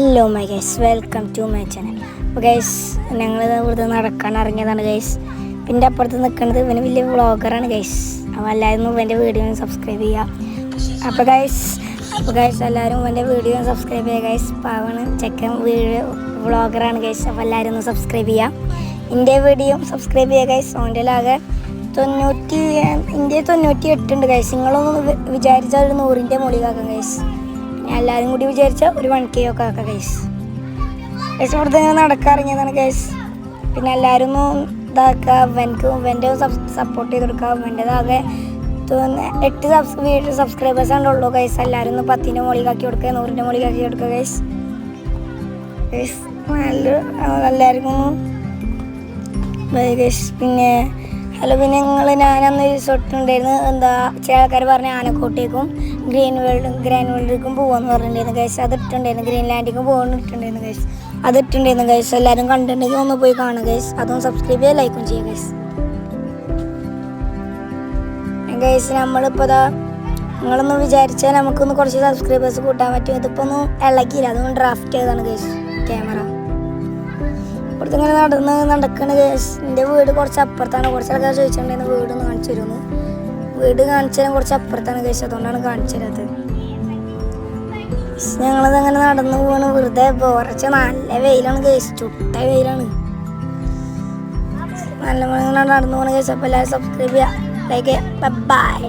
Hello my guys, welcome to my channel. അപ്പോൾ guys, ഞങ്ങൾ ഇവിടുത്തെ നടക്കാൻ ഇറങ്ങിയതാണ് ഗൈസ്. പിന്നെ അപ്പുറത്ത് നിൽക്കുന്നത് ഇവന് വലിയ വ്ളോഗറാണ് ഗൈസ്. അപ്പോൾ എല്ലാവരും ഇവൻ്റെ വീഡിയോ സബ്സ്ക്രൈബ് ചെയ്യുക. അപ്പോൾ ഗൈസ് എല്ലാവരും ഇവൻ്റെ വീഡിയോ സബ്സ്ക്രൈബ് ചെയ്യുക ഗൈസ്. പാവാണ് ചെക്കൻ വീഡിയോ വ്ളോഗറാണ് ഗൈസ്. അപ്പോൾ എല്ലാവരും ഒന്ന് സബ്സ്ക്രൈബ് ചെയ്യുക. എൻ്റെ വീഡിയോ സബ്സ്ക്രൈബ് ചെയ്യുക ഗൈസ്. ഓൻ്റെ ലാകെ 98 ഉണ്ട് ഗൈസ്. നിങ്ങളൊന്ന് വിചാരിച്ചാൽ ഒരു 100ൻ്റെ മുകളിലാക്കാം ഗൈസ്. എല്ലാവരും കൂടി വിചാരിച്ചാൽ ഒരു 1K ഒക്കെ ആക്കാം ഗൈസ്. ഇവിടുത്തെ ഇങ്ങനെ നടക്കാറിങ്ങിയതാണ് ഗൈസ്. പിന്നെ എല്ലാവരും ഒന്ന് ഇതാക്കുക, ഇവൻ്റെ സപ്പോർട്ട് ചെയ്ത് കൊടുക്കുക. ഇവൻ്റെതാകെ 8 സബ്സ്ക്രൈബേഴ്സാണ് ഉള്ളൂ ഗൈസ്. എല്ലാവരും ഒന്ന് 10ൻ്റെ മുകളിലാക്കി കൊടുക്കുക, 100ൻ്റെ മുകളിലാക്കി കൊടുക്കുക ഗൈസ്. എല്ലാവർക്കും ഗൈസ്. പിന്നെ ഞാനന്ന് റിസോർട്ടുണ്ടായിരുന്നു. ചില ആൾക്കാർ പറഞ്ഞ ആനക്കോട്ടേക്കും ഗ്രീൻ വേൾഡിലേക്കും പോകാമെന്ന് പറഞ്ഞിട്ടുണ്ടായിരുന്നു ഗൈസ്. അത് ഇട്ടുണ്ടായിരുന്നു. ഗ്രീൻലാൻഡിലേക്കും പോകാനിട്ടുണ്ടായിരുന്നു ഗൈസ്. അത് ഇട്ടുണ്ടായിരുന്നു ഗൈസ്. എല്ലാവരും കണ്ടിട്ടുണ്ടെങ്കിൽ ഒന്ന് പോയി കാണുക ഗൈസ്. അതൊന്ന് സബ്സ്ക്രൈബ് ചെയ്യുക, ലൈക്കും ചെയ്യുക ഗൈസ്. ഗൈസ്, നമ്മളിപ്പോൾ നിങ്ങളൊന്ന് വിചാരിച്ചാൽ നമുക്കൊന്ന് കുറച്ച് സബ്സ്ക്രൈബേഴ്സ് കൂട്ടാൻ പറ്റും. ഇതിപ്പോൾ ഒന്നും ഇളക്കിയില്ല, അതൊന്നും ഡ്രാഫ്റ്റ് ചെയ്തതാണ് ഗൈസ് ക്യാമറ. ഇവിടുത്തെ ഇങ്ങനെ നടക്കണ ഗൈസ്. എൻ്റെ വീട് കുറച്ച് അപ്പുറത്താണ്. കുറച്ച് ആൾക്കാർ ചോദിച്ചിട്ടുണ്ടായിരുന്നു വീടൊന്ന് കാണിച്ചു തരുമെന്ന്. വീട് കാണിച്ചു തരാൻ കുറച്ച് അപ്പുറത്താണ് ഗൈസ്, അതുകൊണ്ടാണ് കാണിച്ചു തരാത്തത്. ഞങ്ങളതങ്ങനെ നടന്നു പോവാണ്. വെറുതെ കുറച്ച് നല്ല വെയിലാണ് ഗൈസ്, ചുട്ട വെയിലാണ്. നല്ല നടന്നു പോകണം ഗൈസ്. അപ്പോൾ എല്ലാവരും സബ്സ്ക്രൈബ് ചെയ്യുക, ലൈക്ക് ചെയ്യുക. ബൈ.